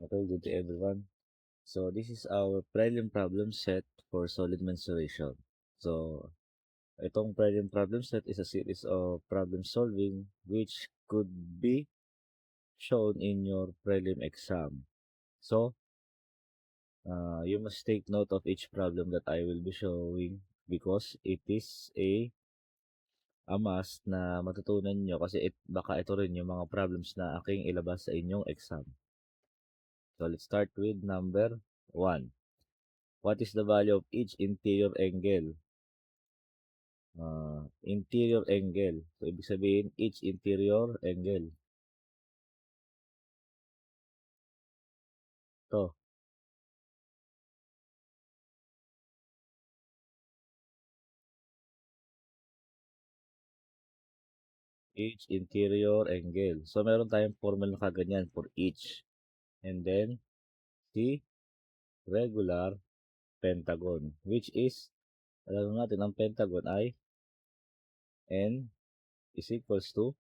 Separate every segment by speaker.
Speaker 1: Okay, good day everyone. So this is our prelim problem set for solid mensuration. So itong prelim problem set is a series of problem solving which could be shown in your prelim exam. So you must take note of each problem that I will be showing because it is a must na matutunan nyo kasi baka ito rin yung mga problems na aking ilabas sa inyong exam. So let's start with number 1. What is the value of each interior angle? Interior angle. So, ibig sabihin, each interior angle. To. Each interior angle. So, meron tayong formula na kaganyan for each. And then, C, regular pentagon. Which is, alam natin, ang pentagon ay N is equals to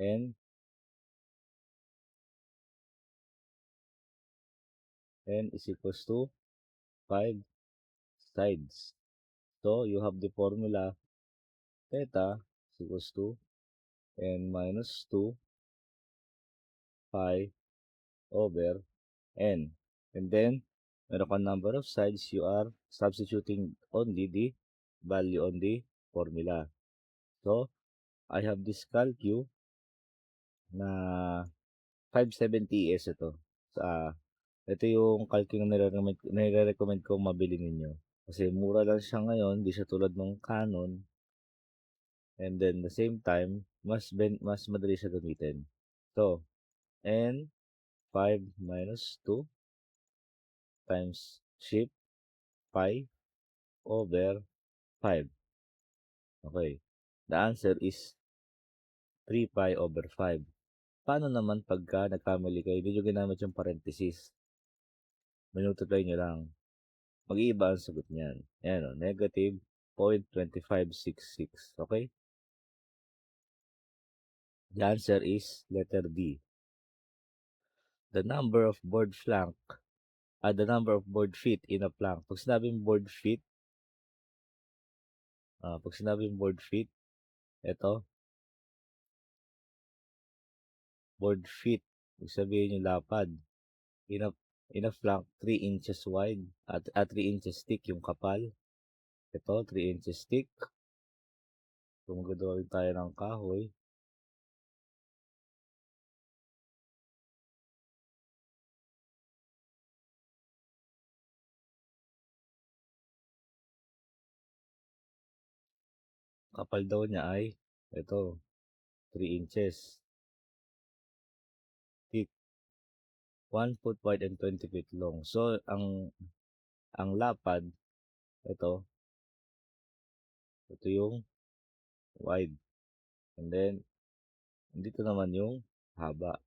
Speaker 1: N is equals to 5 sides. So, you have the formula theta is equals to N minus 2 pi over N. And then, meron kang number of sides, you are substituting only the value on the formula. So, I have this calcu na 570S ito. Ito yung calcu na nire-recommend ko mabili ninyo. Kasi mura lang siya ngayon, di siya tulad ng Canon. And then, the same time, mas madali siya gamitin. So, N 5 minus 2 times shift pi over 5. Okay. The answer is 3 pi over 5. Paano naman pagka nagkamali kayo, hindi nyo ginamit yung parenthesis? Multiply nyo lang. Mag-iiba ang sagot niyan. Ayan o, negative 0.2566. Okay? The answer is letter D. The number of board feet in a plank. Pag sinabing board feet, ito, board feet. Ibig sabihin yung lapad. In a plank, 3 inches wide at 3 inches thick yung kapal. Ito, 3 inches thick. Kung gagawin tayo ng kahoy, kapal daw niya ay ito, 3 inches thick, 1 foot wide and 20 feet long. So, ang lapad, ito yung wide. And then, dito naman yung haba.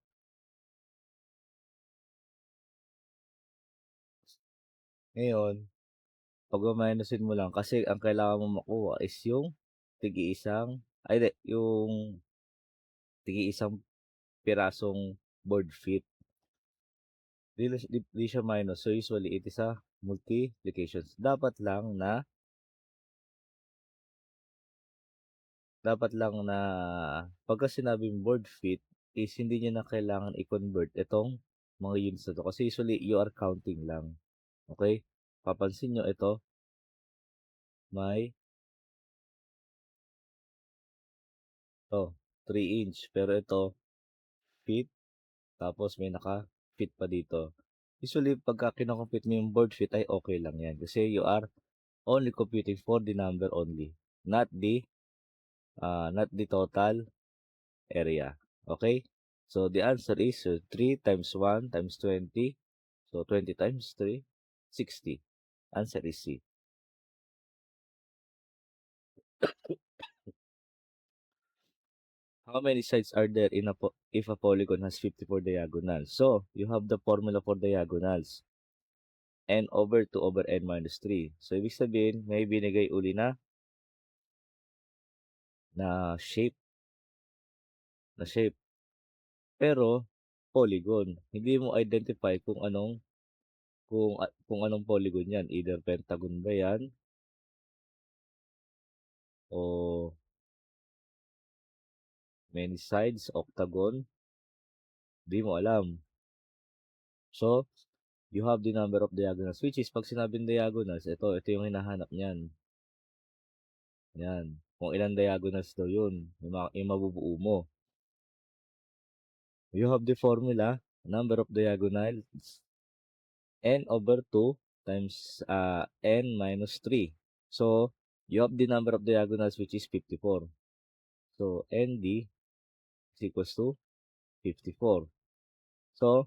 Speaker 1: Ngayon, pag-minusin mo lang kasi ang kailangan mo makuha is yung tig-iisang pirasong board feet. Di siya minus. So, usually, it is a multiplications. Dapat lang na pagka sinabing board feet is hindi niya na kailangan i-convert itong mga units na to. Kasi usually, you are counting lang. Okay? Papansin nyo ito, may 3 inch. Pero ito, feet. Tapos may naka-feet pa dito. Usually, pagka kinocompute mo yung board feet ay okay lang yan. Kasi you are only computing for the number only. Not the total area. Okay? So, the answer is 3 times 1 times 20. So, 20 times 3, 60. Answer is C. How many sides are there if a polygon has 54 diagonals? So, you have the formula for diagonals. N over 2 over N minus 3. So, ibig sabihin, may binigay uli na shape. Pero, polygon. Hindi mo identify kung anong polygon 'yan, either pentagon ba 'yan o many sides, octagon, 'di mo alam. So, you have the number of diagonals, which is 'pag sinabing diagonals, ito yung hinahanap niyan, 'yan. Kung ilang diagonals daw 'yun, yung mabubuo mo. You have the formula, number of diagonals, n over 2 times n minus 3. So, you have the number of diagonals, which is 54. So, ND is equals to 54. So,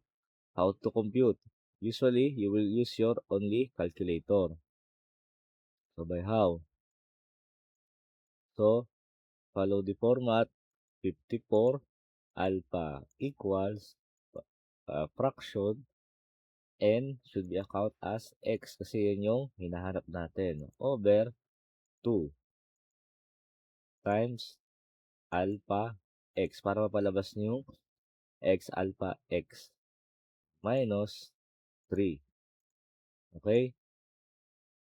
Speaker 1: how to compute? Usually, you will use your only calculator. So, by how? So, follow the format. 54 alpha equals fraction n should be account as x kasi yun yung hinahanap natin over 2 times alpha x para mapalabas niyo yung x alpha x minus 3. Okay?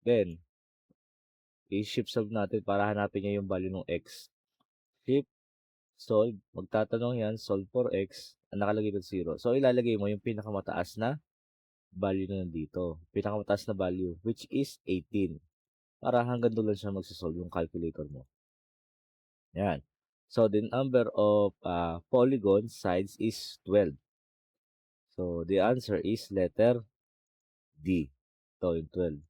Speaker 1: Then, i-shift solve natin para hanapin niya yung value ng x. Shift solve, magtatanong yan, solve for x, ang nakalagay doon 0. So, ilalagay mo yung pinakamataas na value na nandito. Pinakamataas na value, which is 18. Para hanggang doon lang siya magsasolve yung calculator mo. Yan. So, the number of polygon sides is 12. So, the answer is letter D. Ito yung 12.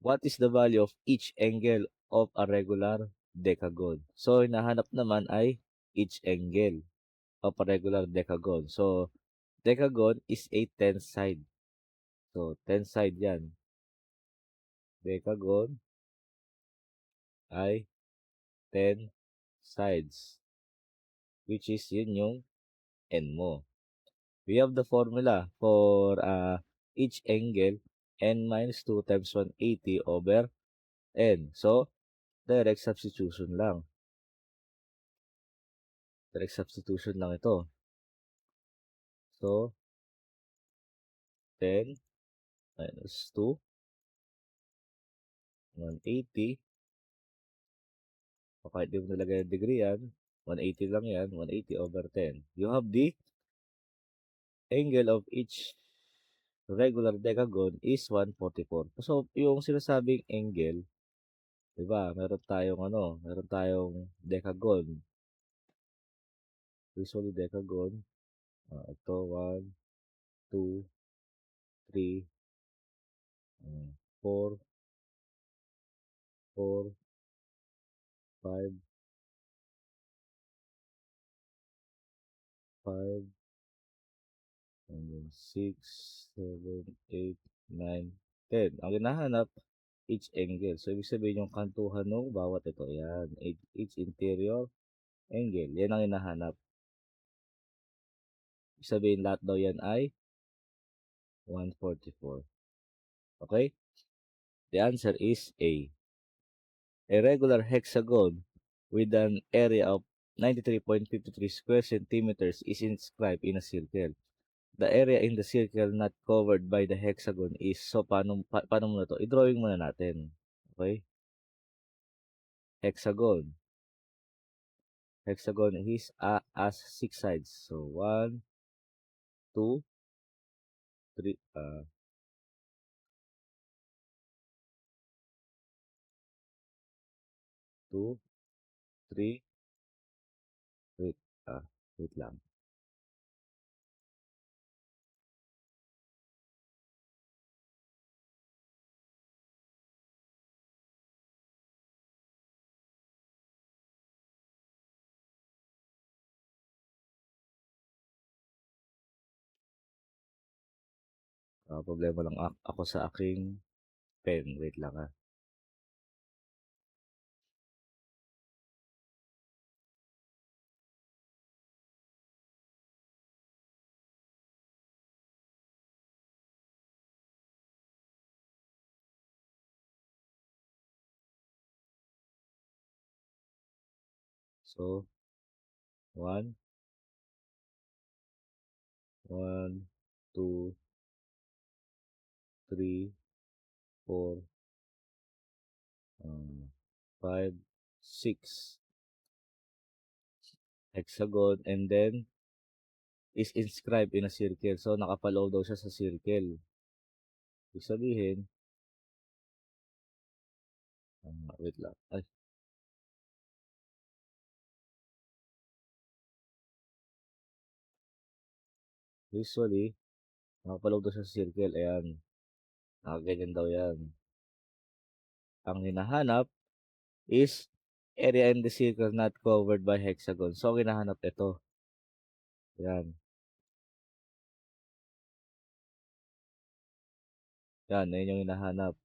Speaker 1: What is the value of each angle of a regular decagon? So, hinahanap naman ay each angle of a regular decagon. So, decagon is a 10 side. So, 10 side yan. Decagon ay 10 sides. Which is yun yung n mo. We have the formula for each angle, n minus 2 times 180 over n. So, direct substitution lang. Direct substitution lang ito. So, 10 minus 2, 180. O kahit di mo nilagay ang degree yan, 180 lang yan, 180 over 10. You have the angle of each regular decagon is 144. So, yung sinasabing angle, di ba, meron tayong decagon. Usually decagon, ito, 1, 2, 3, 4, 4, 5, 5, and then 6, 7, 8, 9, 10. Ang hinahanap, each angle. So, ibig sabihin yung kantuhan ng bawat ito. Yan. Each interior angle. Yan ang hinahanap. Ibig sabihin lahat daw yan ay 144. Okay? The answer is A. A regular hexagon with an area of 93.53 square centimeters is inscribed in a circle. The area in the circle not covered by the hexagon is, so paano muna to? I-drawing muna natin. Okay? Hexagon. Hexagon is as 6 sides. So 1, 2, 3, 2, 3, wait, wait lang. Problema lang ako sa aking pen. Wait lang So, 1, 1, 2, 3, 4, 5, 6 hexagon and then is inscribed in a circle. So, nakapaloob daw siya sa circle. Ibig sabihin, wait lang. Ay, usually, nakapaloob daw siya sa circle. Ayan, nakaganyan daw yan. Ang hinahanap is area in the circle not covered by hexagon. So, ang hinahanap ito. Yan. Yan, yun yung hinahanap.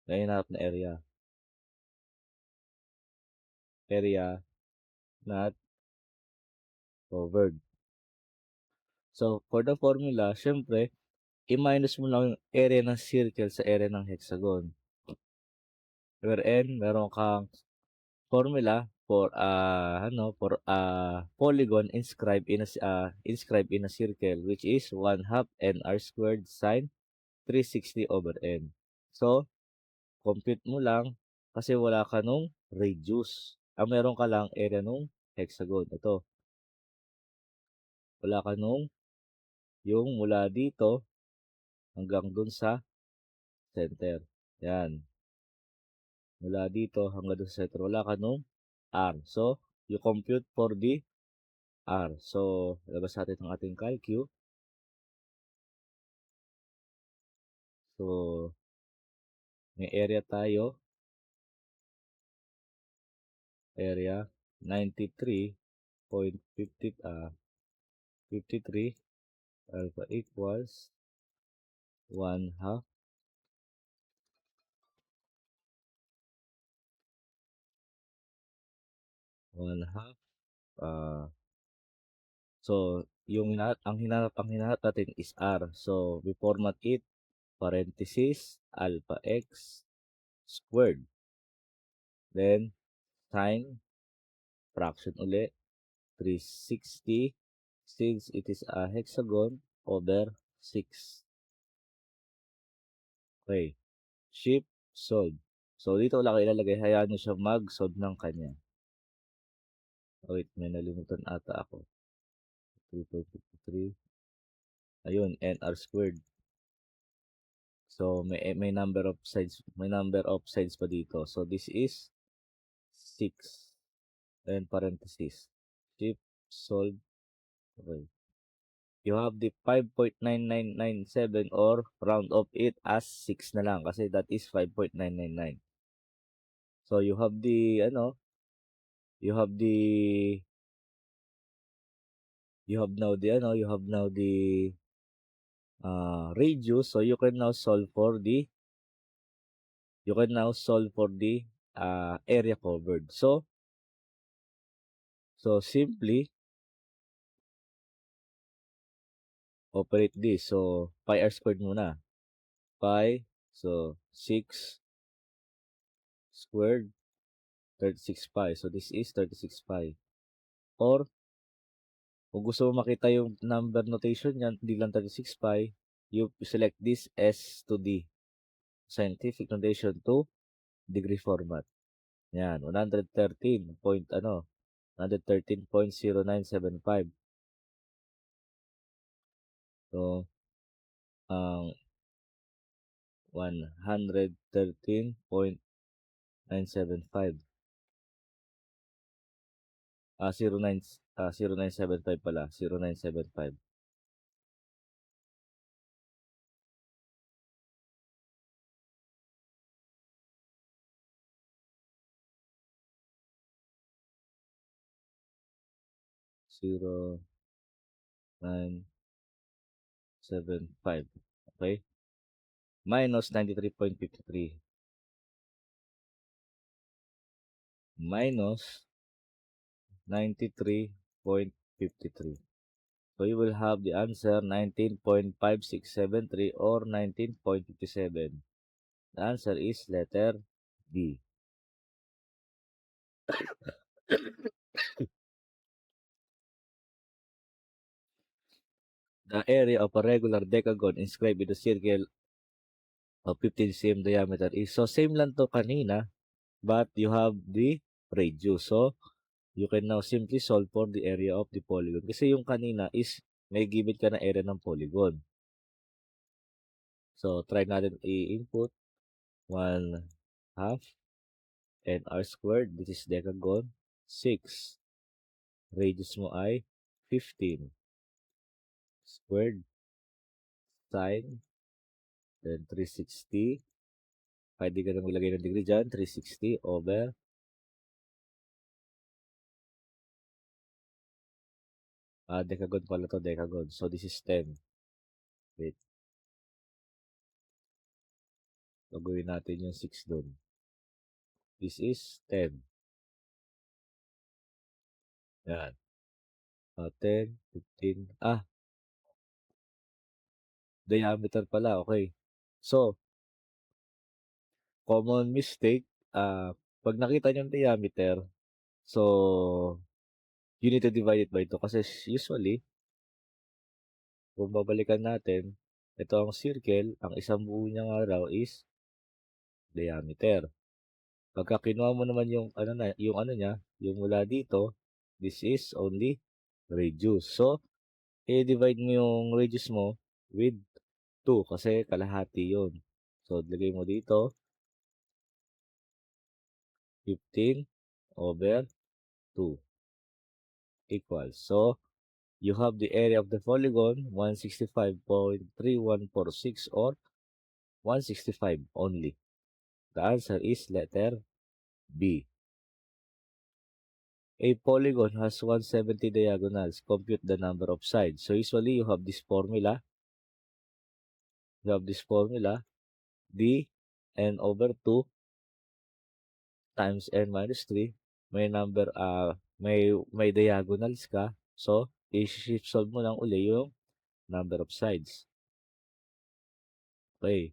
Speaker 1: Na hinahanap na area. Area not covered. So, for the formula, syempre, i-minus mo lang yung area ng circle sa area ng hexagon. Wherein, meron kang formula for polygon inscribed in a circle, which is 1/2 nr squared sine 360 over n. So, compute mo lang kasi wala ka nung radius. Ang meron ka lang area nung hexagon. Ito, wala ka nung yung mula dito hanggang dun sa center. Yan. Mula dito hanggang dun sa center. Wala ka nung R. So, you compute for the R. So, labas natin ang ating calcu. So, may area tayo. Area 93.53 alpha equals 1/2 1/2 ah so ang hinanap natin is R. So we format it parenthesis alpha x squared. Then sine fraction uli 360 since it is a hexagon over 6. Okay. Shift solve. So dito wala kayo ilalagay, hayaan nyo siya mag-solve ng kanya. Oh, wait, may nalimutan ata ako. 3.53. Ayun, nr squared. So may number of sides pa dito. So this is 6 and parenthesis. Shift solve. Okay. You have the 5.9997 or round off it as 6 na lang kasi that is 5.999. So you have the you have the you have now the radius, so you can now solve for the area covered. So simply operate this. So pi r squared muna. Pi, so 6 squared 36 pi. So this is 36 pi. Or kung gusto mo makita yung number notation niyan, hindi lang 36 pi, you select this S to D. Scientific notation to degree format. Yan, 113.0975. So, ang 113.975. 0975 pala, 0975. Zero, 975. Okay? Minus 93.53. Minus 93.53. So you will have the answer 19.5673 or 19.57. The answer is letter B. the area of a regular decagon inscribed in a circle of 15 cm diameter is, so same lang to kanina, but you have the radius. So, you can now simply solve for the area of the polygon. Kasi yung kanina is may given ka na area ng polygon. So, try natin i-input 1/2 and r squared. This is decagon. 6. Radius mo ay 15. Squared. Sine. Then 360. Pwede ka na maglagay ng degree dyan. 360 over. Decagon pala to. Decagon. So, this is 10. Wait. Gagawin natin yung 6 dun. This is 10. Yan. 10, 15. Diameter pala. Okay. So, common mistake. Pag nakita nyo yung diameter, so, you need to divide it by 2. Kasi usually, kung babalikan natin, ito ang circle. Ang isang buo niya nga raw is diameter. Pagka kinuha mo naman yung ano niya, yung mula dito, this is only radius. So, i-divide mo yung radius mo with 2 kasi kalahati yun. So, lagay mo dito 15 over 2 equals. So, you have the area of the polygon 165.3146 or 165 only. The answer is letter B. A polygon has 170 diagonals. Compute the number of sides. So usually you have this formula. D n over 2 times n minus 3. May number, may diagonals ka. So, i-shift solve mo lang uli yung number of sides. Okay.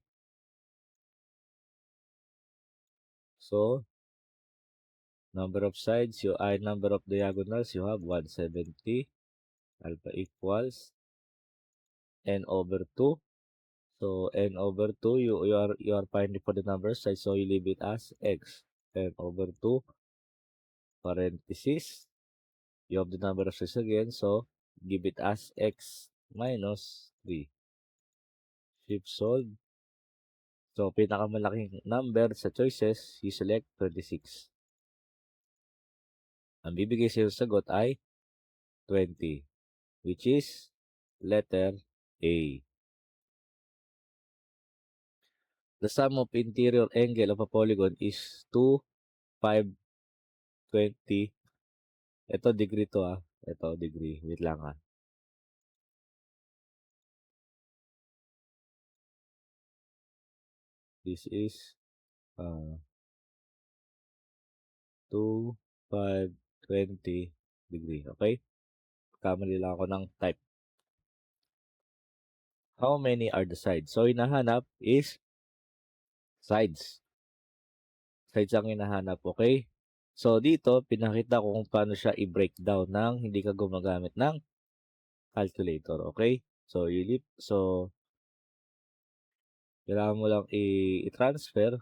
Speaker 1: So, number of sides, number of diagonals, you have 170. Alpha equals n over 2. So, n over 2, you are finding for the number of sides, so you leave it as x. N over 2, parenthesis. You have the number of sides again, so give it as x minus 3. Shift solve. So, pinakamalaking number sa choices, you select 26. Ang bibigay sa sagot ay 20, which is letter A. The sum of interior angle of a polygon is 2, 5, 20. Ito degree to Ito degree. Wait lang This is 2, 5, 20 degree. Okay? Kamali lang ako ng type. How many are the sides? So, hinahanap is sides. Sides ang hinahanap. Okay? So, dito, pinakita ko kung paano siya i-breakdown ng hindi ka gumagamit ng calculator. Okay? So, kailangan mo lang i-transfer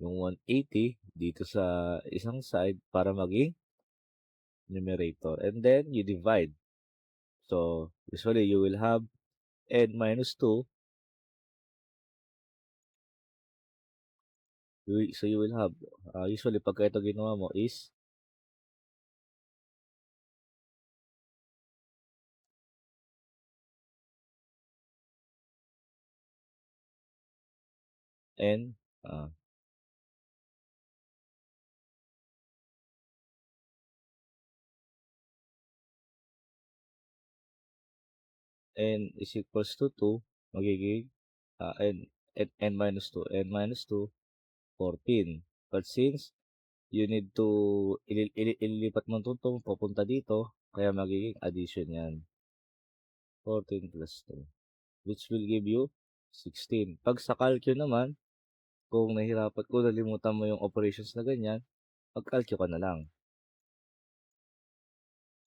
Speaker 1: yung 180 dito sa isang side para maging numerator. And then, you divide. So, usually, you will have n minus 2. So, you will have, usually, pagka ito ginawa mo is n, n is equals to 2, magiging n minus 2, 14. But since you need to ililipat mo itong papunta dito, kaya magiging addition yan. 14 plus 2, which will give you 16. Pag sa calcu naman, kung nalimutan mo yung operations na ganyan, mag-calcu ka na lang.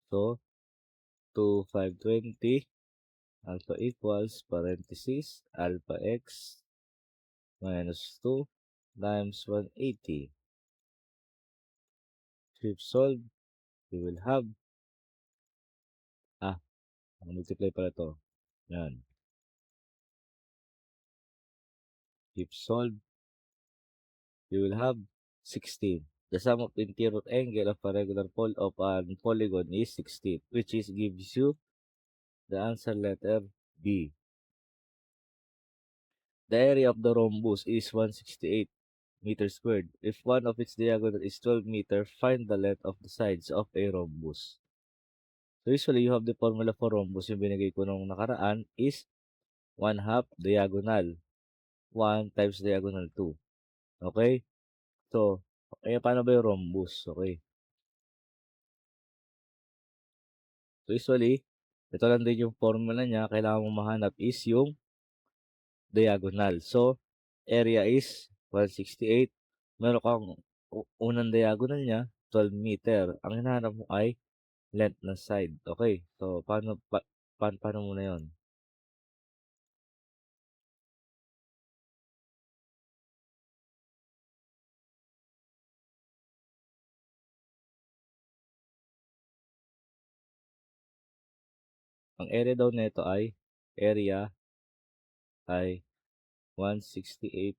Speaker 1: So, 2, 5, 20 alpha equals parenthesis alpha x minus 2 times 180. If solve, we will have, multiply pala to. Yan. If solve, we will have 16. The sum of interior angle of a regular of a polygon is 16, which is gives you the answer letter B. The area of the rhombus is 168 meters squared. If one of its diagonal is 12 meter, find the length of the sides of a rhombus. So usually, you have the formula for rhombus. Yung binigay ko nung nakaraan is 1 half diagonal 1 times diagonal 2. Okay? So, paano ba yung rhombus? Okay. So, usually, ito lang din yung formula niya. Kailangan mong mahanap is yung diagonal. So, area is 168. Meron kang unang diagonal niya, 12 meter. Ang hinahanap mo ay length ng side. Okay. So, paano muna yon? Ang area daw nito area ay 168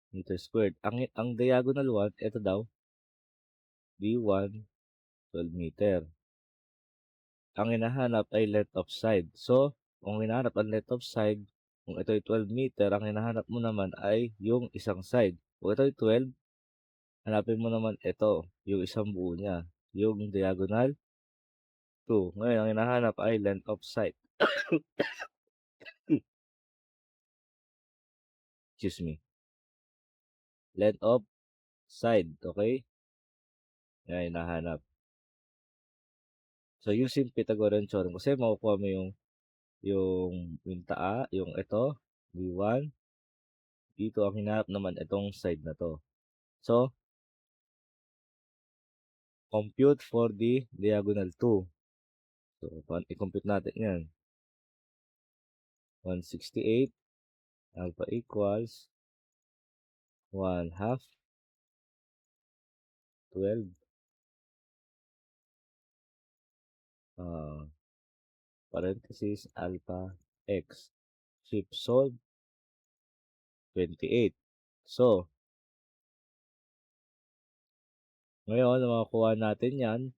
Speaker 1: meters squared. Ang diagonal 1, ito daw, D1, 12 meter. Ang hinahanap ay length of side. So, kung hinahanap ang length of side, kung ito ay 12 meter, ang hinahanap mo naman ay yung isang side. Kung ito ay 12, hanapin mo naman ito, yung isang buo niya, yung diagonal 2. Ngayon, ang hinahanap ay length of side. Excuse me. Length of side, okay? Yan, hinahanap. So, using Pythagorean theorem, kasi makukuha mo yung yung ito, B1, dito ang hinahanap naman itong side na to. So, compute for the diagonal 2. So, i-compute natin yan. 168 alpha equals 1 half 12 parenthesis alpha x. Shift solve 28. So, ngayon, makakuha natin yan,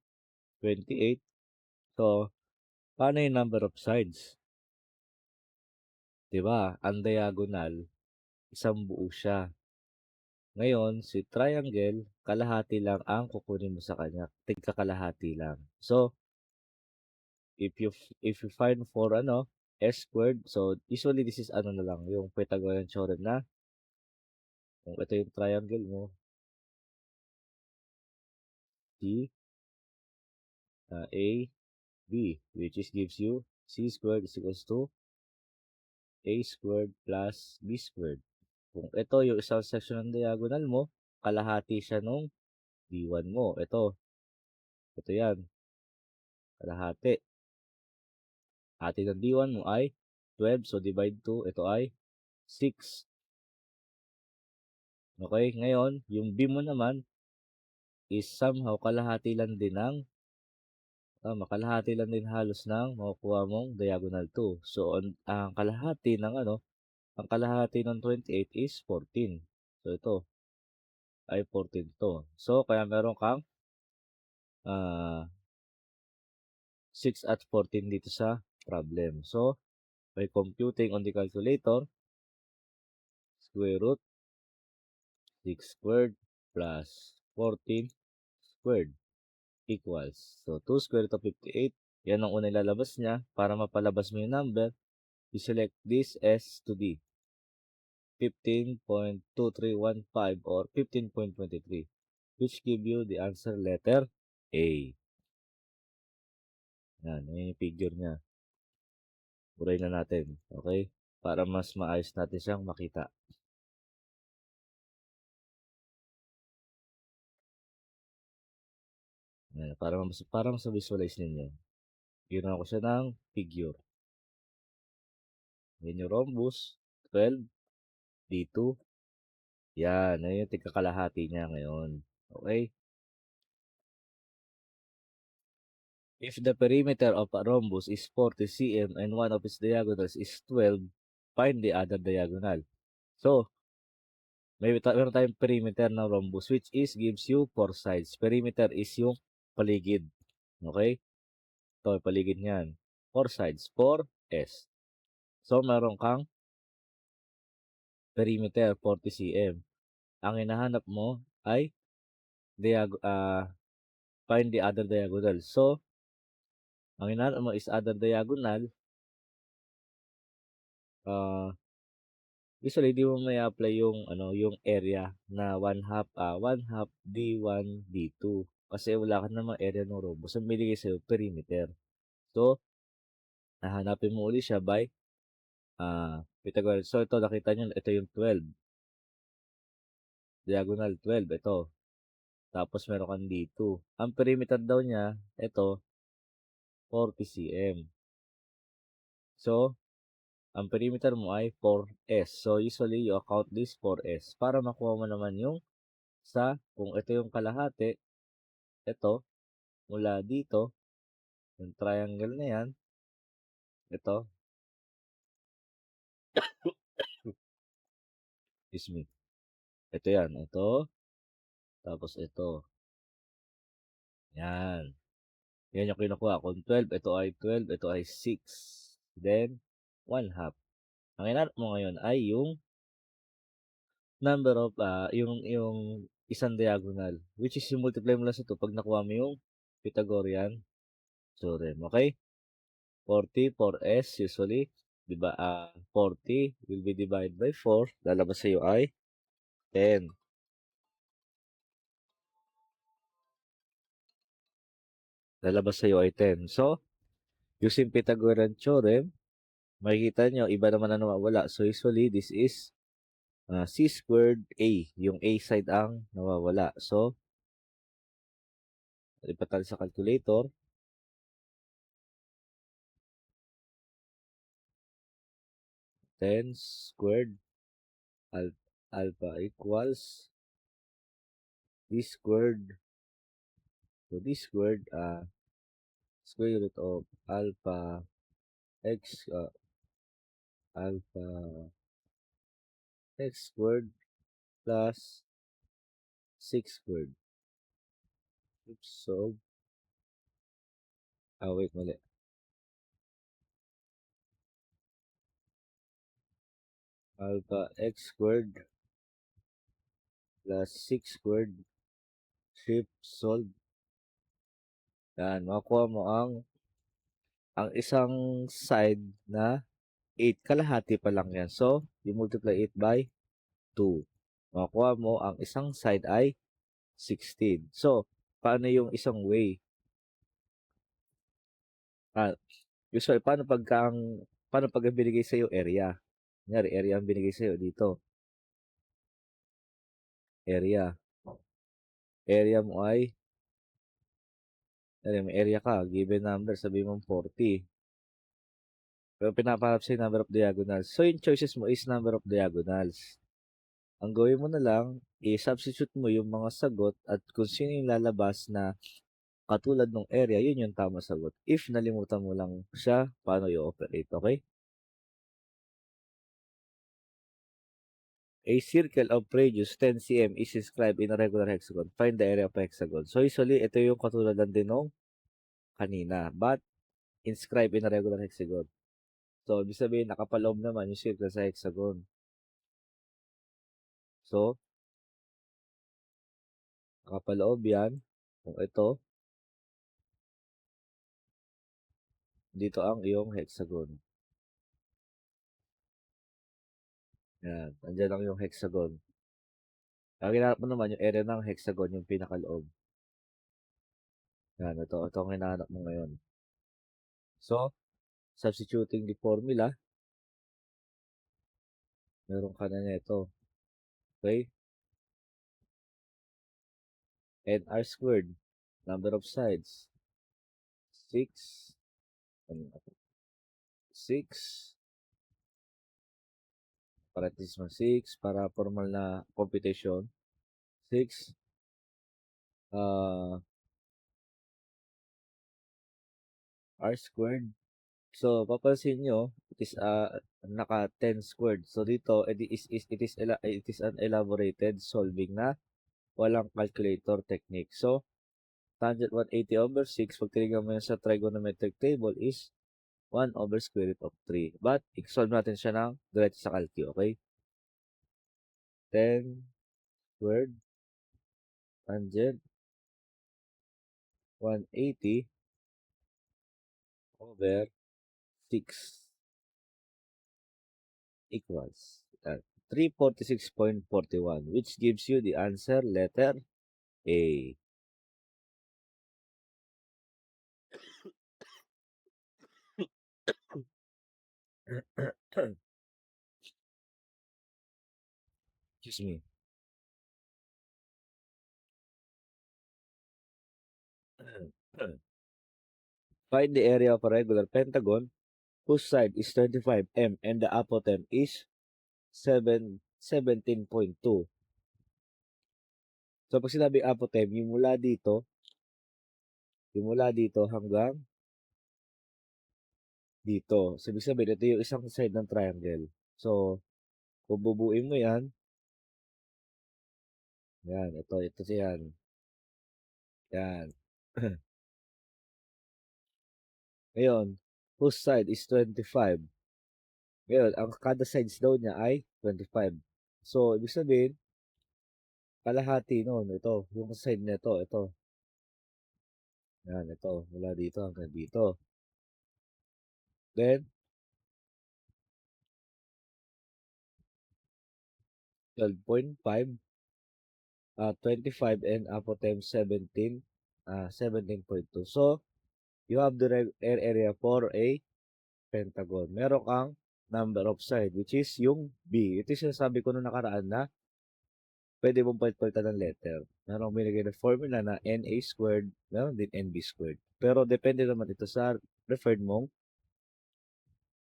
Speaker 1: 28. So, paano yung number of sides? Diba? Ang diagonal, isang buo siya. Ngayon, si triangle, kalahati lang ang kukunin mo sa kanya. Tigka kalahati lang. So, if you find for s squared, so usually this is na lang, yung Pythagorean theorem na kung ito yung triangle mo, C, A, B, which is gives you C squared is equals to A squared plus B squared. Kung ito yung isang section ng diagonal mo, kalahati siya nung D1 mo. Ito yan, kalahati. Hati ng D1 mo ay 12, so divide 2, ito ay 6. Okay, ngayon, yung B mo naman is somehow kalahati lang din ng, kalahati lang din halos ng makukuha mong diagonal 2. So, ang kalahati ng ang kalahati ng 28 is 14. So, ito ay 14 to. So, kaya meron kang 6 at 14 dito sa problem. So, by computing on the calculator, square root 6 squared plus 14 squared equals. So, 2 square root of 58. Yan ang unang ilalabas niya. Para mapalabas mo yung number, you select this S to be 15.2315 or 15.23, which give you the answer letter A. Yan yung figure niya. Buray na natin. Okay? Para mas maayos natin siyang makita. Yan, para mas visualize ninyo. Ginawa ko siya ng figure. Yan yung rhombus, 12, D2. Yan, ayun yung tigkakalahati niya ngayon. Okay? If the perimeter of a rhombus is 40 cm and one of its diagonals is 12, find the other diagonal. So, meron tayong perimeter ng rhombus which is gives you 4 sides. Perimeter is yung paligid. Okay? Ito, paligid niyan. 4 sides. 4S. So, meron kang perimeter 40 cm. Ang hinahanap mo ay find the other diagonal. So, ang hinahanap mo is other diagonal. Usually di mo may apply yung yung area na 1/2 D1 D2 kasi wala ka namang area ng rhombus. Ang binigay sa'yo perimeter. So, hahanapin mo uli siya by Pythagorean. So, ito nakita niyo ito yung 12. Diagonal 12 ito. Tapos meron kang D2. Ang perimeter daw niya ito 40 cm. So, ang perimeter mo ay 4S. So, usually you account this 4S para makuha mo naman yung kung ito yung kalahati, ito, mula dito, yung triangle na yan, ito, excuse me, ito yan, ito, tapos ito, yan. Yan yung kinukuha. Kung 12, ito ay 6. Then, 1/2. Ang hinanap mo ngayon ay yung number of, yung isang diagonal, which is yung multiply mo lang sa ito pag nakuha mo yung Pythagorean theorem. Okay? 40, 4S usually, diba, 40 will be divided by 4, lalabas sa'yo ay 10. Lalabas sa'yo ay 10. So, using Pythagorean theorem, makikita nyo, iba naman na nawawala. So, usually, this is C squared A. Yung A side ang nawawala. So, lipat tayo sa calculator. 10 squared alpha equals D squared. So, D squared, square root of alpha x squared plus 6 squared. Oops, so, wait, mali. Alpha x squared plus 6 squared, shift, solve. Yan, makukuha mo ang isang side na 8, kalahati pa lang yan. So, you multiply it by 2. Makukuha mo ang isang side ay 16. So, paano yung isang way? Usually, paano pag binigay sa'yo area? Kunyari, area ang binigay sa'yo dito. Area. Area mo ay, may area ka, given number, sabi mo 40. Pero pinapahanap sa'yo number of diagonals. So, yung choices mo is number of diagonals. Ang gawin mo na lang, i-substitute mo yung mga sagot at kung sino yung lalabas na katulad ng area, yun yung tama sagot. If nalimutan mo lang siya, paano i-operate, okay? A circle of radius 10 cm is inscribed in a regular hexagon. Find the area of a hexagon. So, usually, ito yung katulad din nung kanina. But, inscribed in a regular hexagon. So, ibig sabihin, nakapaloob naman yung circle sa hexagon. So, nakapaloob yan. Kung ito, dito ang iyong hexagon. Yan. Nandiyan lang yung hexagon. Ang hinahanap mo naman yung area ng hexagon, yung pinakaloob. Yan. Ito ang hinahanap mo ngayon. So, substituting the formula, meron ka na nito. Okay? And r squared, number of sides, 6, parenthesis mo 6 para formal na computation. 6 r squared. So, papansin nyo, it is naka 10 squared. So, dito, it is an elaborated solving na walang calculator technique. So, tangent 180 over 6, pag tinignan mo yan sa trigonometric table is 1 over square root of 3. But, i-solve natin siya ng diretso sa calcu, okay? 10 squared tangent 180 over 6 equals 346.41, which gives you the answer letter A. Excuse me. Find the area of a regular pentagon whose side is 25 m and the apotem is 17.2. So, pag sinabi apotem, yung mula dito hanggang dito. So, ibig sabihin, ito yung isang side ng triangle. So, kung bubuin mo yan, ito yan. Yan. Ngayon, whose side is 25? Ngayon, ang kada sides daw niya ay 25. So, ibig sabihin, kalahati nun, ito, yung side nito, ito. Yan, ito, mula dito hanggang dito. Then, 12.5, 25 and apotem 17, 17.2. So, you have the area for a pentagon. Meron kang number of side, which is yung B. Ito yung sinasabi ko nung nakaraan na pwede mong palitan ng letter. Meron binigay na formula na NA squared, meron din NB squared. Pero depende naman ito sa referred mong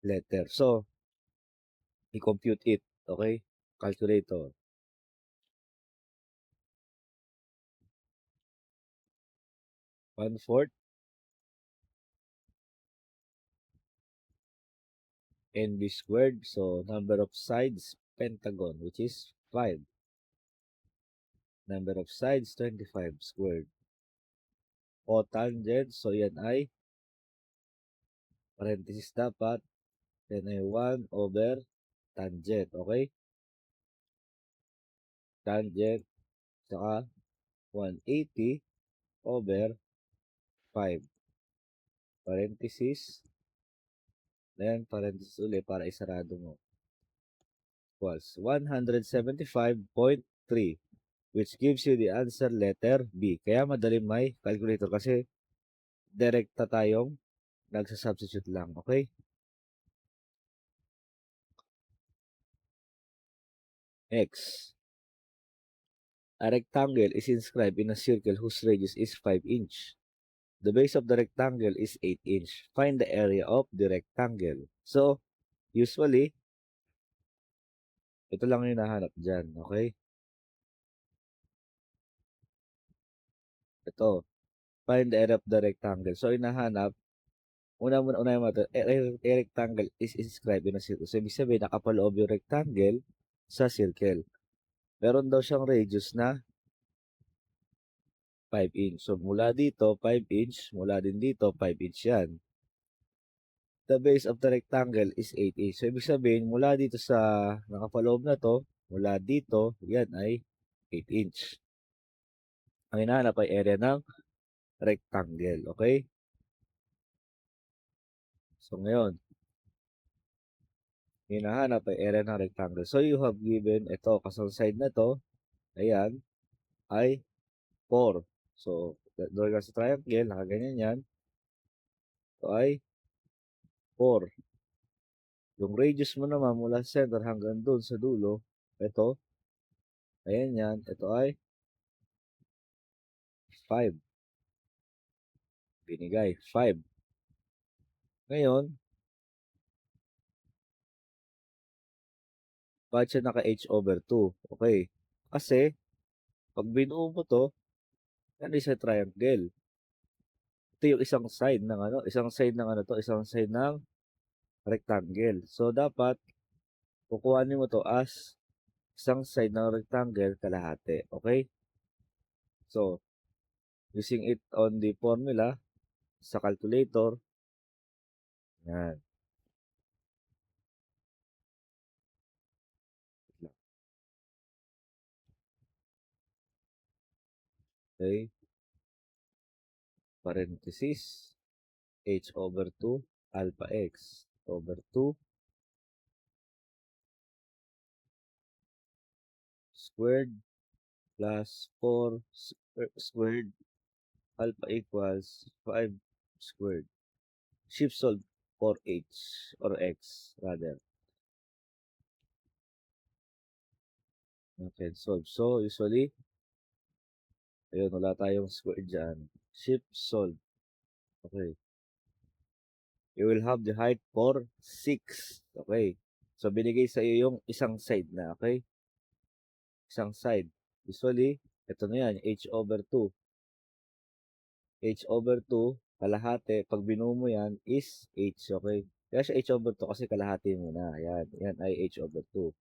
Speaker 1: letter. So, i-compute it. Okay? Calculator. 1/4 NB squared. So, number of sides, pentagon, which is 5. Number of sides, 25 squared. Cotangent, so yan ay parenthesis dapat. Yan ay 1 over tangent. Okay? Tangent, saka 180 over 5. Parenthesis. Then, parenthesis ulit para isarado mo. Equals 175.3, which gives you the answer letter B. Kaya madali may calculator kasi direkta tayong nagsasubstitute lang. Okay? Next. A rectangle is inscribed in a circle whose radius is 5 inch. The base of the rectangle is 8 inch. Find the area of the rectangle. So, usually, ito lang yung nahanap dyan. Okay? Ito. Find the area of the rectangle. So, inahanap, unahin mo ito, a rectangle is inscribed in a circle. So, ibig sabihin, nakapaloob yung rectangle sa circle. Meron daw siyang radius na 5 inch. So, mula dito, 5 inch. Mula din dito, 5 inch yan. The base of the rectangle is 8 inch. So, ibig sabihin, mula dito sa nakapaloob na to, mula dito, yan ay 8 inch. Ang hinahanap ay area ng rectangle. Okay? So, ngayon, hinahanap ay area ng rectangle. So, you have given ito, kasang side na to, ayan, ay 4. So, doon ka sa triangle, nakaganyan yan. Ito ay 4. Yung radius mo naman mula sa center hanggang doon sa dulo, ito, ayan yan, ito ay 5. Binigay, 5. Ngayon, Bakit siya naka-h/2? Okay, kasi 'pag binuo mo 'to, yan is a triangle. Ito yung isang side ng ano 'to, isang side ng rectangle. So, dapat kukuhanin mo 'to as isang side ng rectangle kalahati, okay? So, using it on the formula sa calculator, yan, okay, parenthesis h/2 alpha x over 2 squared plus 4 squared alpha equals 5 squared. Shift solve for h or x rather. Okay, solve. So, usually, ayun, wala tayong square dyan. Shift solve. Okay. You will have the height for 6. Okay. So, binigay sa iyo yung isang side na. Okay. Isang side. Usually, ito na yan, h/2. h/2, kalahati. Pag binuo mo yan is h. Okay. Kaya siya h/2 kasi kalahati mo na. Yan. Yan ay h/2.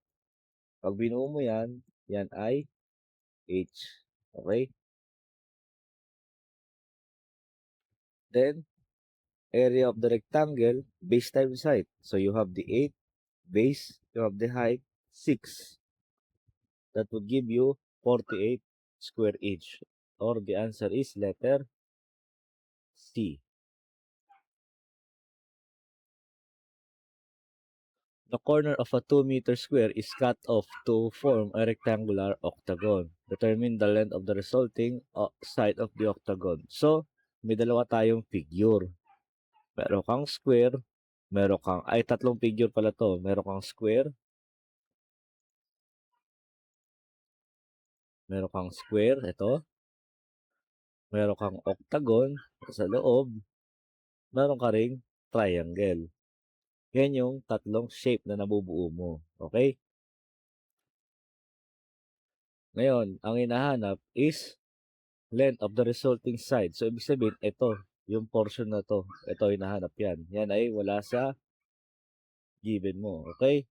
Speaker 1: Pag binuo mo yan, yan ay h. Okay. Then, area of the rectangle, base times height. So, you have the 8 base, you have the height, 6. That would give you 48 square inch. Or the answer is letter C. The corner of a 2-meter square is cut off to form a rectangular octagon. Determine the length of the resulting side of the octagon. So, may dalawa tayong figure. Meron kang square, tatlong figure pala to. Meron kang square, ito. Meron kang octagon sa loob, meron ka ring triangle. Yan yung tatlong shape na nabubuo mo. Okay? Ngayon, ang hinahanap is length of the resulting side. So, ibig sabihin, ito, yung portion na to, ito, hinahanap yan. Yan ay wala sa given mo. Okay?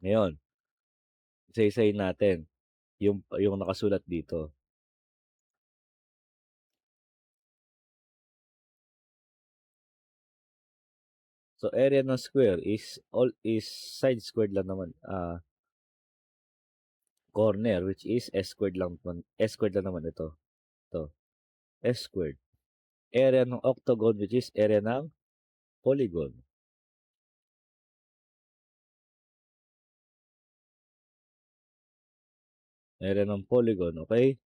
Speaker 1: Ngayon, isa-isayin natin yung nakasulat dito. So, area ng square is side squared lang naman. Corner, which is s squared lang naman ito. Ito, s squared. Area ng octagon, which is area ng polygon. Area ng polygon, okay?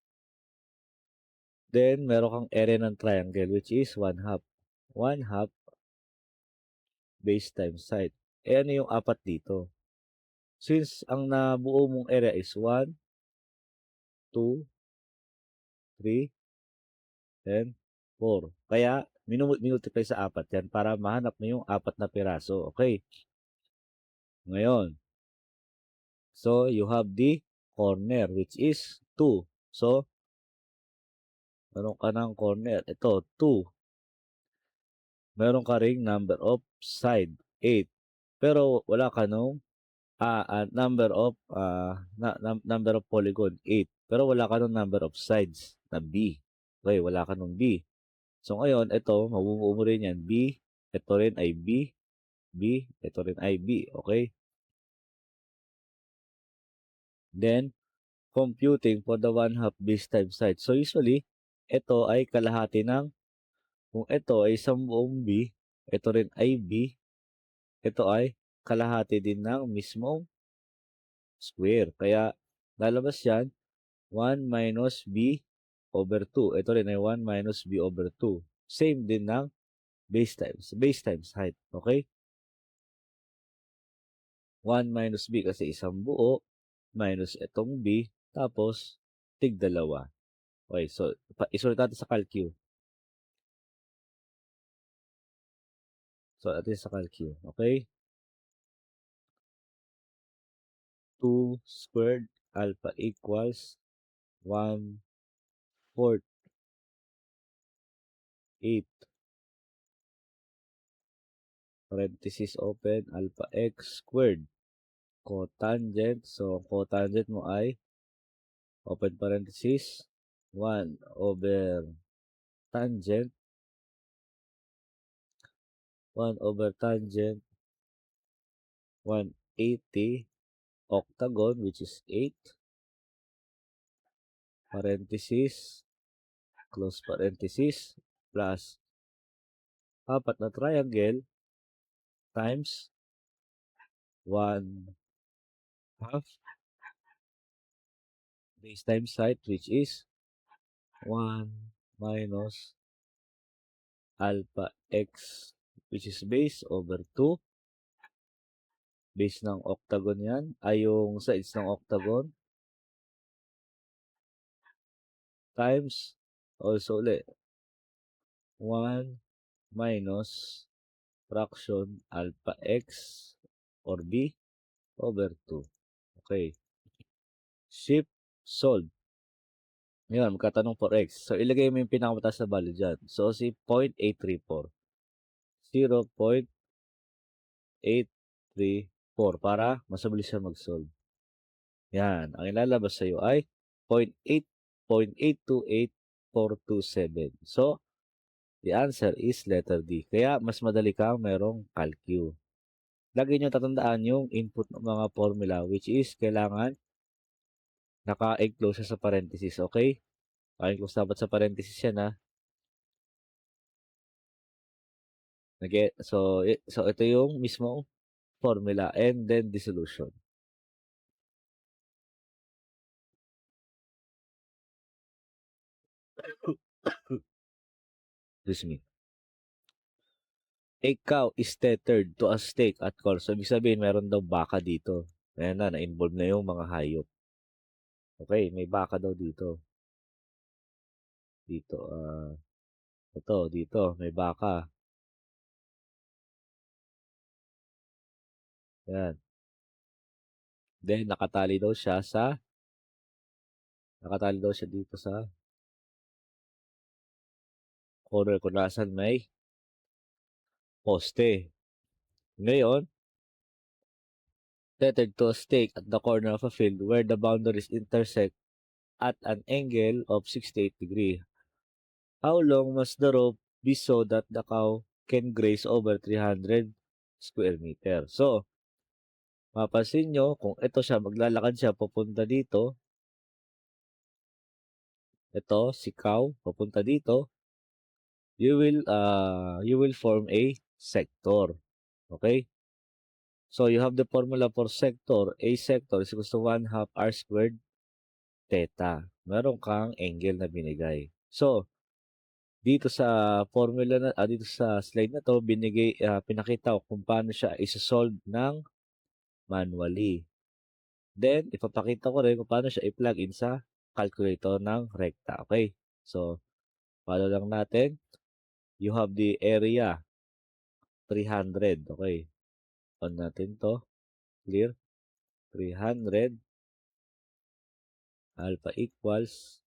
Speaker 1: Then, meron kang area ng triangle, which is 1/2. 1/2 base times side. Ano yung apat dito? Since ang nabuo mong area is 1, 2, 3, and 4. Kaya, minultiply sa apat yan para mahanap mo yung apat na piraso. Okay? Ngayon, so you have the corner, which is 2. So, meron ka ng corner. Ito, 2. Meron ka ring number of side, 8. Pero wala ka nung number of polygon, 8. Pero wala ka nung number of sides na B. Okay, wala ka nung B. So ngayon, ito, mabubuo mo rin yan. B, ito rin ay B, B, ito rin ay B. Okay? Then, computing for the 1/2 base times side. So usually, ito ay kalahati ng, kung ito ay isang buong B, ito rin ay B, ito ay kalahati din ng mismong square. Kaya, lalabas yan, 1 minus B over 2. Ito rin ay 1 minus B over 2. Same din ng base times height. Okay? 1 minus B kasi isang buo, minus itong B, tapos tig-dalawa. Okay, so isulat natin sa calcu. So, ito yung sa calcu, okay? 2 squared alpha equals 1/4 8 parenthesis open alpha x squared cotangent. So, cotangent mo ay open parenthesis 1/tangent 1/tangent 180 octagon which is 8 parenthesis close parenthesis plus apat na triangle times 1/2 base times height which is 1 minus alpha x which is base over 2 base ng octagon yan ay yung sides ng octagon times also ulit 1 minus fraction alpha x or b over 2. Okay. Shift solve. Ngayon, magkatanong for x. So, ilagay mo yung pinakamataas na value dyan. So, si 0.834. 0.834 para mas mabilis siya mag-solve. Yan. Ang ilalabas sa'yo ay 0.8282427. So, the answer is letter D. Kaya, mas madali kang merong calcu. Lagi nyo tatandaan yung input ng mga formula which is kailangan naka-enclose siya sa parenthesis. Okay? Naka-enclose dapat sa parenthesis yan ha. So ito yung mismong formula and then the solution. Excuse me. A cow is tethered to a stake at course. So, ibig sabihin, meron daw baka dito. Ayan na, na-involve na yung mga hayop. Okay, may baka daw dito. Dito, dito, may baka. Ayan. Then, nakatali daw siya dito sa corner kung nasan may poste. Ngayon, tethered to a stake at the corner of a field where the boundaries intersect at an angle of 68 degrees. How long must the rope be so that the cow can graze over 300 square meter? So, mapansin nyo, kung ito siya, maglalakad siya papunta dito, ito, si cow, papunta dito, you will form a sector. Okay? So, you have the formula for sector. A sector is equals to 1/2 r squared theta. Meron kang angle na binigay. So, dito sa formula na dito sa slide na 'to pinakita ko kung paano siya iso-solve ng manually. Then ipapakita ko rin kung paano siya i-plug in sa calculator ng rekta. Okay? So, follow lang natin. You have the area 300. Okay? On natin 'to. Clear? 300 alpha equals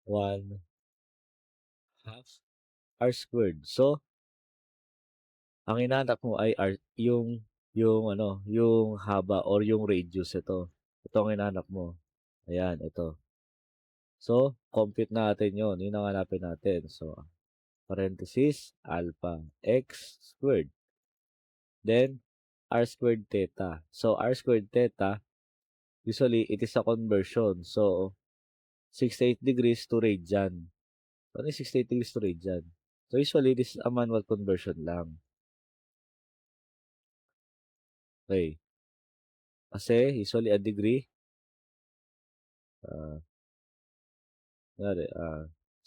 Speaker 1: 1/2 r squared. So, ang hinahanap mo ay yung haba or yung radius ito. Ito ang hinahanap mo. Ayan, ito. So, compute natin yon. Yun ang hanapin natin. So, parenthesis, alpha x squared. Then, r squared theta. So, r squared theta, usually, it is a conversion. So, 68 degrees to radian. Ano yung 68 degrees to radian? So, usually, this is a manual conversion lang. Okay. Kasi, usually, a degree,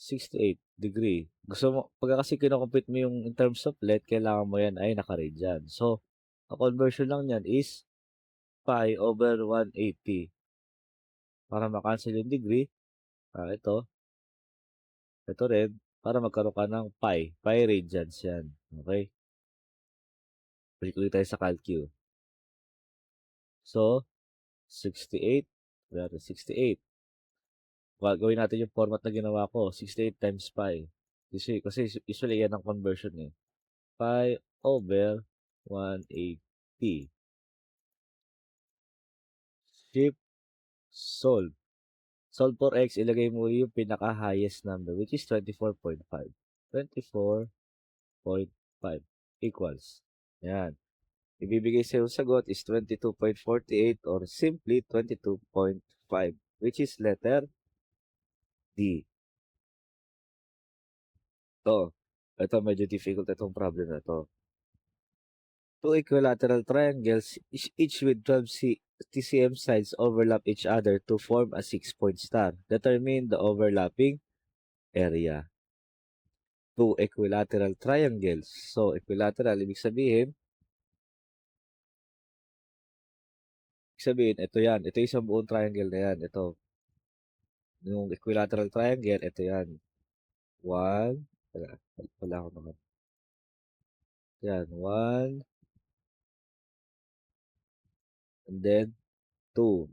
Speaker 1: 68 degree. Gusto mo, pagka kasi kinocompute mo yung in terms of length, kailangan mo yan ay naka-radian. So, ang conversion lang yan is pi over 180. Para makancel yung degree, ito rin, para magkaroon ka ng pi radians yan. Okay? Balik ulit tayo sa calcu. So, 68, wala 68. Gawin natin yung format na ginawa ko, 68 times pi. Kasi usually yan ang conversion eh. Pi over 180. Shift, solve. Solve for x, ilagay mo yung pinaka-highest number, which is 24.5. 24.5 equals. Yan. Ibibigay sa'yo sagot is 22.48 or simply 22.5, which is letter D. Ito medyo difficult itong problem na to. Two equilateral triangles, each with 12 TCM sides overlap each other to form a 6-point star. Determine the overlapping area. Two equilateral triangles. So, equilateral, ibig sabihin, ito yan. Ito yung isang buong triangle na yan. Ito. Yung equilateral triangle, ito yan. One. Wala ako naman. Yan. One. And then, two.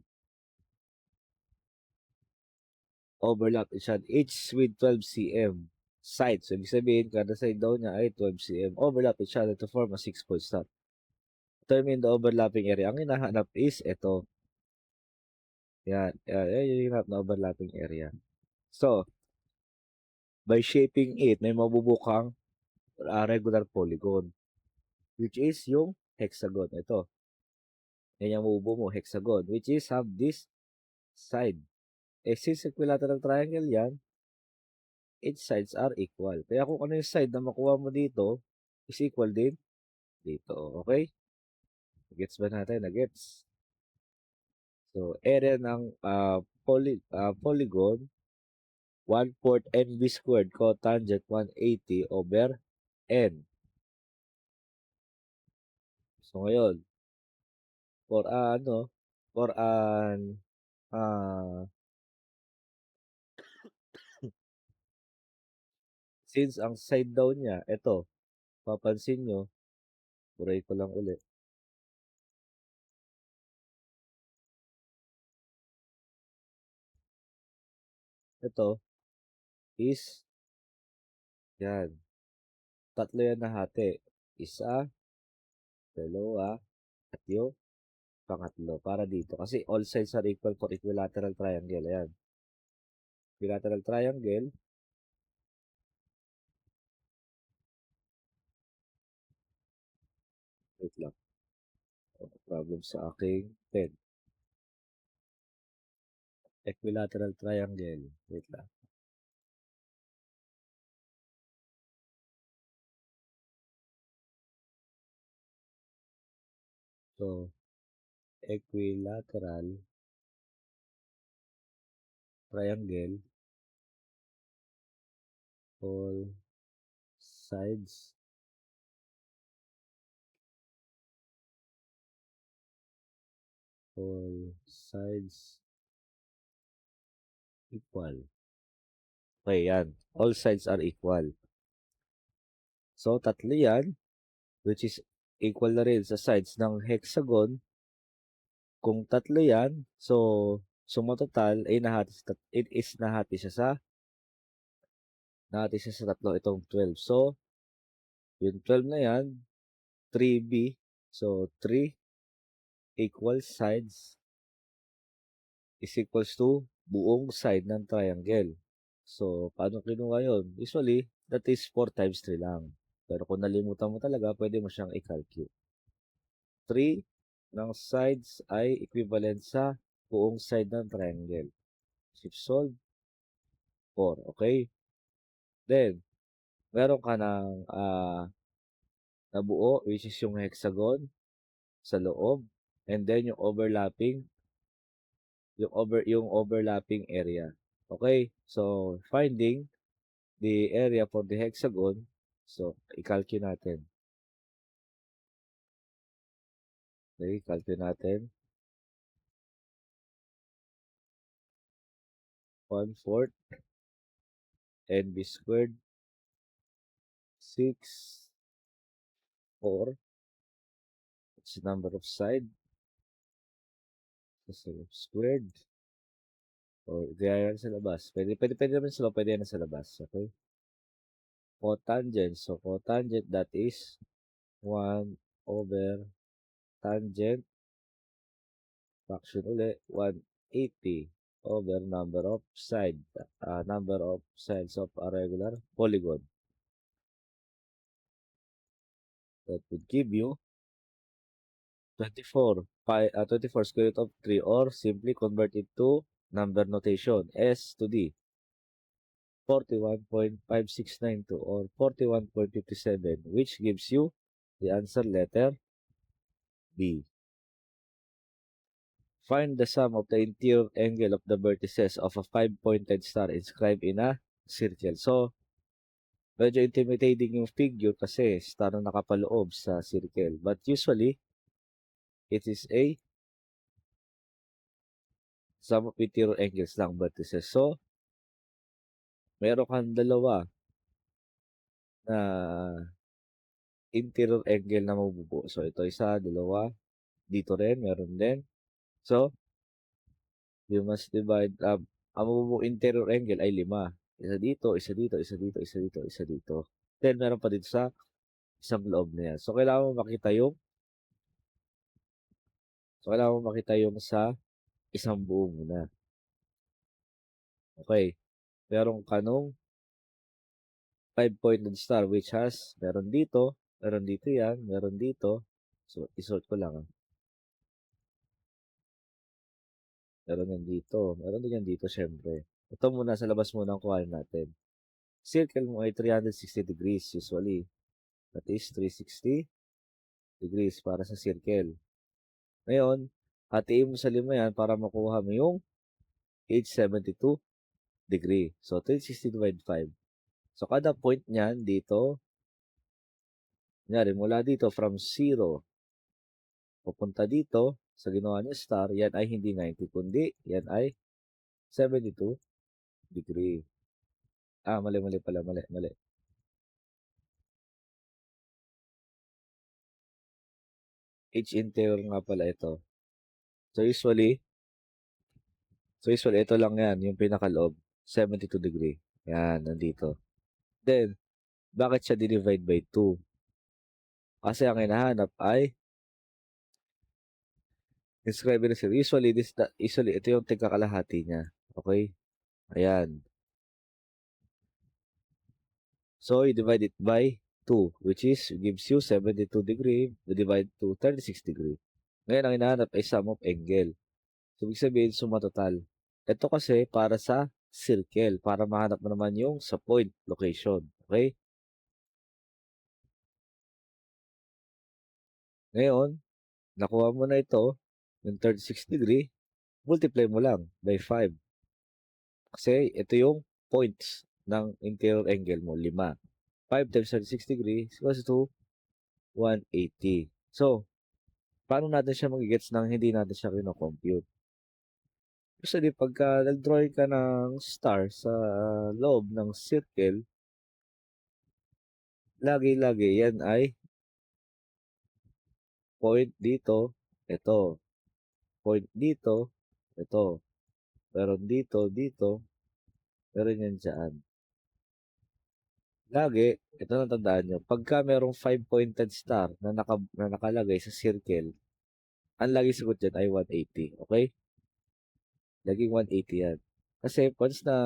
Speaker 1: Overlap each with 12 cm sides. So, ibig sabihin, kada side daw niya ay 12 cm. Overlap each other to form a 6-point star. Determine the overlapping area. Ang hinahanap is ito. Yan. Yan yung hinahanap na overlapping area. So, by shaping it, may mabubukang regular polygon, which is yung hexagon. Ito. Yan yung mabubuo mo, hexagon, which is have this side. Since equilateral triangle yan, its sides are equal. Kaya kung ano yung side na makuha mo dito, is equal din dito. Okay? Gets ba natin? Gets? So, area ng polygon, 1/4 nb squared cotangent 180 over n. So, ngayon, for for an since ang side daw niya, ito, papansin nyo, buray ko lang ulit. Ito is, yan, tatlo yan na hati. Isa, dalawa, at yung pangatlo. Para dito. Kasi all sides are equal for equilateral triangle. Ayan. Equilateral triangle. Wait lang. Problem sa aking pen. Equilateral triangle. Wait lang. So, equilateral triangle. All sides equal. Okay, yan. All sides are equal. So, tatlo yan, which is equal na rin sa sides ng hexagon. Kung tatlo yan, so sumatotal ay nahati siya sa tatlo, itong 12. So, yung 12 na yan, 3b. So, 3 equal sides is equals to buong side ng triangle. So, paano kinuha yun? Usually, that is 4 times 3 lang. Pero kung nalimutan mo talaga, pwede mo siyang i-calculate. 3 ng sides ay equivalent sa buong side ng triangle. Shift solve, 4. Okay? Then, meron ka ng nabuo, which is yung hexagon sa loob. And then, yung overlapping area. Okay? So, finding the area for the hexagon. So, i-calculate natin. Okay, calculate natin. 1/4 nb squared 6 4 is number of side squared or gaya sa labas. Pwede naman sila, pwede yan sa labas. Okay? Cotangent. So, cotangent that is 1 over tangent fraction uli 180 over number of sides of a regular polygon. That would give you 24 square root of 3, or simply convert it to number notation S to D 41.5692 or 41.57, which gives you the answer letter B. Find the sum of the interior angle of the vertices of a 5-pointed star inscribed in a circle. So, medyo intimidating yung figure kasi star na nakapaloob sa circle. But usually, it is a sum of interior angles ng vertices. So, meron kang dalawa na interior angle na mabubuo. So, ito isa, dalawa. Dito rin, meron din. So, you must divide, ang mabubuo interior angle ay 5. Isa dito, isa dito, isa dito, isa dito, isa dito. Then, meron pa dito sa isang loob na yan. So, kailangan mo makita yung sa isang buo muna. Okay. Merong kanong 5-pointed star which has, meron dito yan, meron dito. So, isort ko lang. Meron yan dito. Meron din yan dito, syempre. Ito muna, sa labas muna ang kuhain natin. Circle mo ay 360 degrees usually. That is 360 degrees para sa circle. Ngayon, hatiin mo sa 5 yan para makuha mo yung 872 degree. So, 360 divided 5. So, kada point niyan dito, kunyari, mula dito from 0, pupunta dito, sa ginawa niya star, yan ay hindi 90, kundi yan ay 72 degree. Mali pala, mali. H interior nga pala ito. So, usually, ito lang yan, yung pinakaloob, 72 degree. Yan, nandito. Then, bakit siya divide by 2? Kasi ang hinahanap ay inscribe na siya. Usually, ito yung tigkakalahati niya. Okay? Ayan. So, you divide it by 2, which is, gives you 72 degree, you divide to 36 degree. Ngayon, ang hinahanap ay sum of angle. So, ibig sabihin, suma total. Ito kasi para sa circle, para mahanap mo naman yung sa point location. Okay? Ngayon, nakuha mo na ito, yung 36 degree, multiply mo lang by 5. Kasi ito yung points ng interior angle mo, 5. 5 times 36 degree equals to 180. So, paano natin siya magigets nang hindi natin siya kino-compute? Kasi pagka nag-drawing ka ng star sa loob ng circle, lagi-lagi yan ay point dito, ito. Point dito, ito. Meron dito, meron yan dyan. Lagi, ito na tandaan nyo, pagka merong 5-pointed star na nakalagay sa circle, ang lagi sagot dyan ay 180. Okay? Laging 180 yan. Kasi once na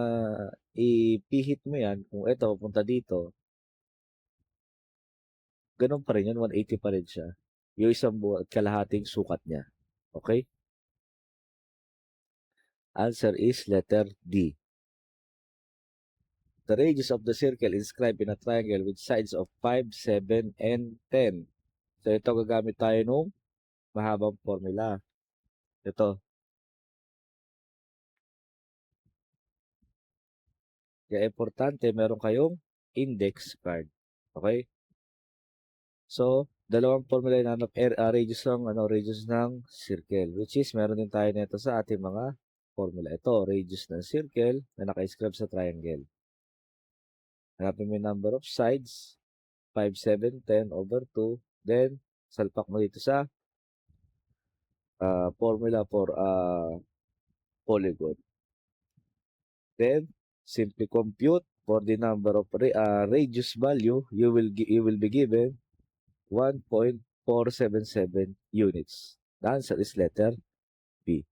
Speaker 1: ipihit mo yan, kung ito, punta dito, ganun pa rin yun, 180 pa rin siya. Yung isang buo at kalahating sukat niya. Okay? Answer is letter D. The radius of the circle inscribed in a triangle with sides of 5, 7, and 10. So, ito gagamit tayo nung mahabang formula. Ito. Kaya importante, meron kayong index card. Okay? So, dalawang formula yung radius ng circle, which is meron din tayo nito sa ating mga formula. Ito, radius ng circle na naka-inscribe sa triangle. Hanapin mo yung number of sides, 5, 7, 10 over 2. Then, salpak mo dito sa formula for polygon. Then simply compute for the number of radius value, you will be given 1.477 units. The answer is letter B.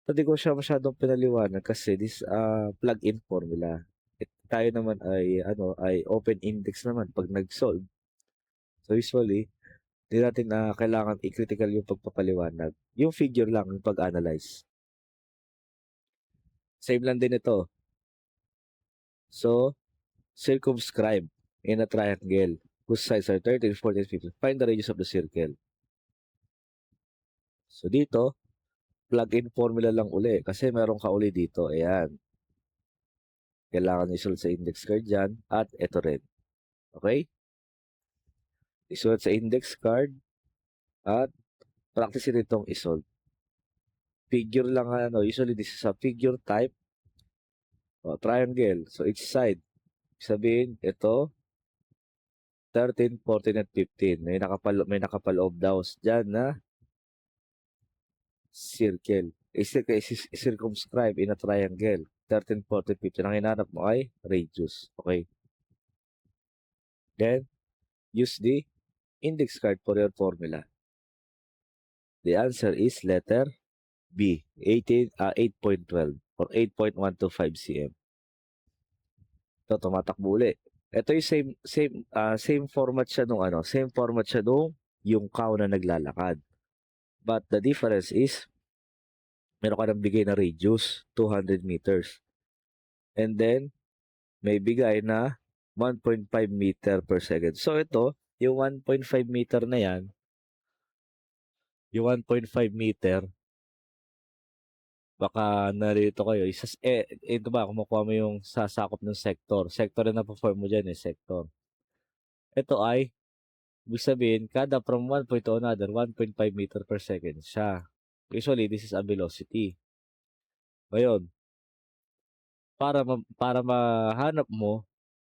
Speaker 1: So, di ko siya masyadong pinaliwanag kasi this plug-in formula. Tayo naman ay open index naman pag nag-solve. So usually, di natin kailangan i-critical yung pagpapaliwanag. Yung figure lang yung pag-analyze. Same lang din ito. So, circumscribe in a triangle whose sides are 13, 14, 15. Find the radius of the circle. So dito, plug-in formula lang uli kasi meron ka uli dito. Ayan. Kailangan isolve sa index card dyan at ito rin. Okay? Isolve sa index card at practice itong isolve. Figure lang usually this is a figure type triangle. So each side, sabihin ito 13, 14 at 15. May nakapaloob daw diyan na circle. I-circumscribe in a triangle. 13, 14, 15. Ang hinanap mo ay radius. Okay. Then, use the index card for your formula. The answer is letter B, 8.12 or 8.125 cm. Ito, tumatakbo uli. Ito yung same format siya same format siya nung yung cow na naglalakad. But the difference is, meron ka ng bigay na radius, 200 meters. And then, may bigay na 1.5 meter per second. So ito, yung 1.5 meter na yan, yung 1.5 meter, baka narito kayo, ito ba, kumukuha mo yung sasakop ng sector. Sector na na-perform mo dyan sector. Ito ay, ibig sabihin, kada from 1 point to another, 1.5 meter per second siya. Usually, this is a velocity. Ngayon, para mahanap mo,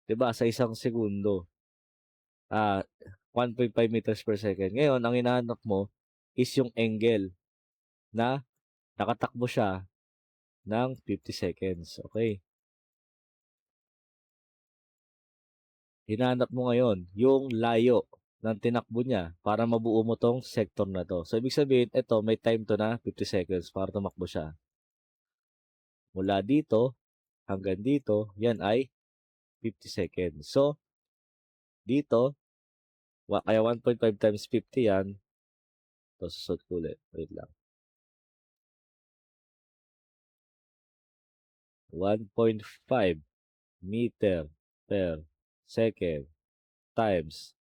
Speaker 1: 'di ba, sa isang segundo, 1.5 meters per second. Ngayon, ang hinahanap mo is yung angle na nakatakbo siya ng 50 seconds. Okay. Hinahanap mo ngayon yung layo ng tinakbo niya para mabuo mo tong sector na to. So, ibig sabihin, ito, may time to na 50 seconds para tumakbo siya. Mula dito hanggang dito, yan ay 50 seconds. So, dito, kaya 1.5 times 50 yan. Ito, susot ko ulit. Wait lang. 1.5 meter per second times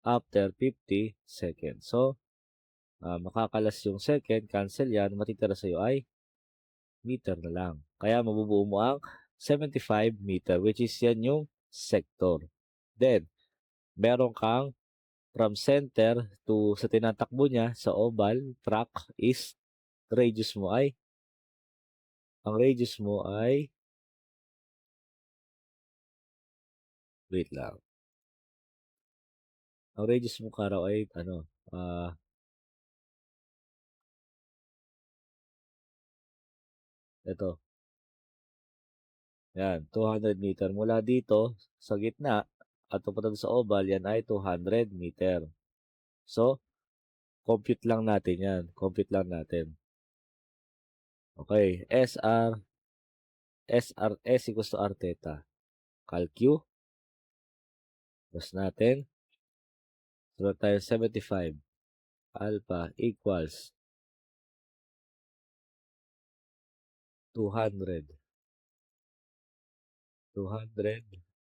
Speaker 1: after 50 seconds. So, makakalas yung second, cancel yan. Matitira sa'yo ay meter na lang. Kaya mabubuo mo ang 75 meter, which is yan yung sector. Then, meron kang from center to sa tinatakbo niya sa oval track is radius mo ay wait lang. Ang radius mo karaw ay ito. Yan, 200 meter. Mula dito sa gitna at pupunta sa oval, yan ay 200 meter. So, compute lang natin yan. Compute lang natin. Okay, S equals to R theta. Calcu. Plus natin. Sunod tayo 75. Alpha equals 200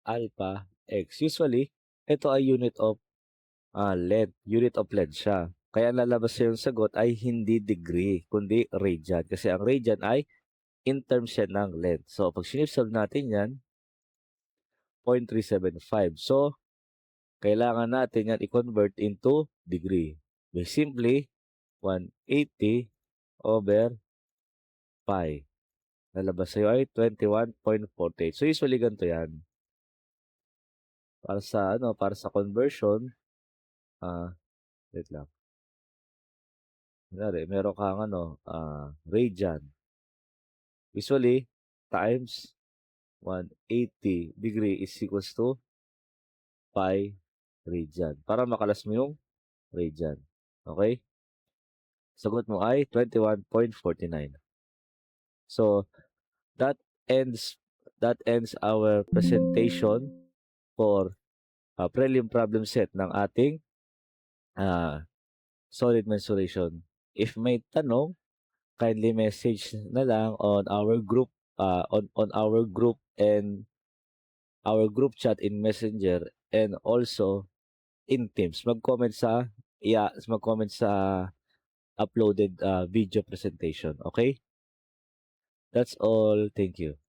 Speaker 1: alpha x. Usually, ito ay unit of length. Unit of length siya. Kaya lalabas yung sagot ay hindi degree, kundi radian. Kasi ang radian ay in terms siya ng length. So, pag sinipsolve natin yan, 0.375. So, kailangan natin yan i-convert into degree. By simply, 180 over pi. Lalabas sa'yo ay 21.48. So, usually ganito yan. Para sa conversion, wait lang. Kunyari meron kang ano, radian. Usually, times 180 degree is equals to pi radian para makalas mo yung radian. Okay? Sagot mo ay 21.49. So, that ends that ends our presentation for prelim problem set ng ating ah, solid mensuration. If may tanong, kindly message na lang on our group on our group and our group chat in Messenger and also in Teams. Mag-comment sa uploaded video presentation. Okay? That's all. Thank you.